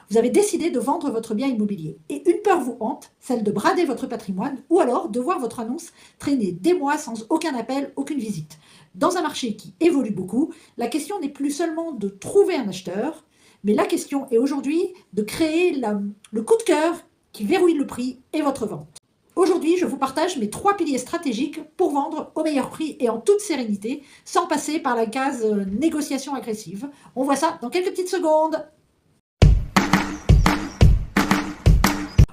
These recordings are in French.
Vous avez décidé de vendre votre bien immobilier et une peur vous hante, celle de brader votre patrimoine ou alors de voir votre annonce traîner des mois sans aucun appel, aucune visite. Dans un marché qui évolue beaucoup, la question n'est plus seulement de trouver un acheteur, mais la question est aujourd'hui de créer le coup de cœur qui verrouille le prix et votre vente. Aujourd'hui, je vous partage mes 3 piliers stratégiques pour vendre au meilleur prix et en toute sérénité, sans passer par la case négociation agressive. On voit ça dans quelques petites secondes.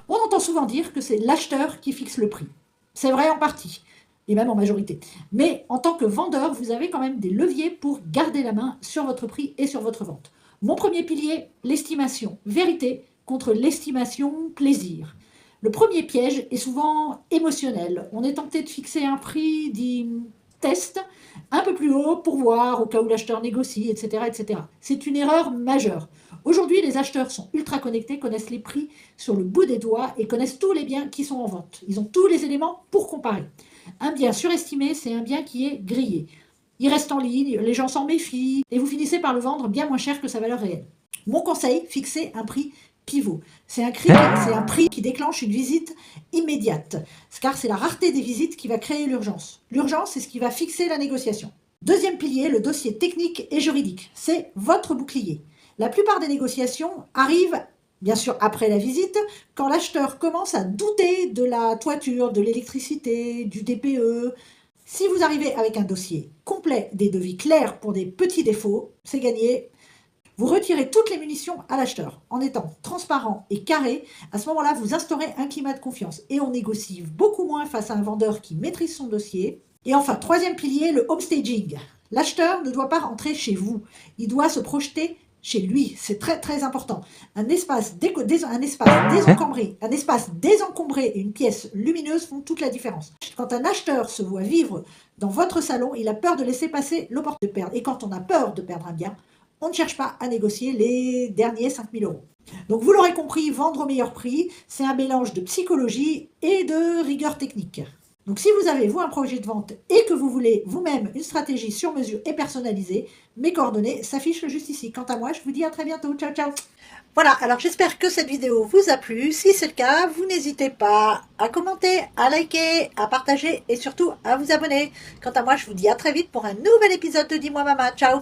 On entend souvent dire que c'est l'acheteur qui fixe le prix. C'est vrai en partie, et même en majorité. Mais en tant que vendeur, vous avez quand même des leviers pour garder la main sur votre prix et sur votre vente. Mon premier pilier, l'estimation vérité contre l'estimation plaisir. Le premier piège est souvent émotionnel. On est tenté de fixer un prix dit test un peu plus haut pour voir au cas où l'acheteur négocie, etc., etc. C'est une erreur majeure. Aujourd'hui, les acheteurs sont ultra connectés, connaissent les prix sur le bout des doigts et connaissent tous les biens qui sont en vente. Ils ont tous les éléments pour comparer. Un bien surestimé, c'est un bien qui est grillé. Il reste en ligne, les gens s'en méfient et vous finissez par le vendre bien moins cher que sa valeur réelle. Mon conseil, fixez un prix pivot. C'est un prix qui déclenche une visite immédiate, car c'est la rareté des visites qui va créer l'urgence. L'urgence, c'est ce qui va fixer la négociation. Deuxième pilier, le dossier technique et juridique. C'est votre bouclier. La plupart des négociations arrivent, bien sûr, après la visite, quand l'acheteur commence à douter de la toiture, de l'électricité, du DPE. Si vous arrivez avec un dossier complet, des devis clairs pour des petits défauts, c'est gagné. Vous retirez toutes les munitions à l'acheteur en étant transparent et carré. À ce moment-là, vous instaurez un climat de confiance et on négocie beaucoup moins face à un vendeur qui maîtrise son dossier. Et enfin, troisième pilier, le homestaging. L'acheteur ne doit pas rentrer chez vous. Il doit se projeter chez lui. C'est très très important. Un espace désencombré et une pièce lumineuse font toute la différence. Quand un acheteur se voit vivre dans votre salon, il a peur de laisser passer l'opportunité de perdre. Et quand on a peur de perdre un bien, on ne cherche pas à négocier les derniers 5 000 €. Donc vous l'aurez compris, vendre au meilleur prix, c'est un mélange de psychologie et de rigueur technique. Donc si vous avez, vous, un projet de vente et que vous voulez vous-même une stratégie sur mesure et personnalisée, mes coordonnées s'affichent juste ici. Quant à moi, je vous dis à très bientôt. Ciao, ciao. Voilà, alors j'espère que cette vidéo vous a plu. Si c'est le cas, vous n'hésitez pas à commenter, à liker, à partager et surtout à vous abonner. Quant à moi, je vous dis à très vite pour un nouvel épisode de Dis-moi Maman. Ciao.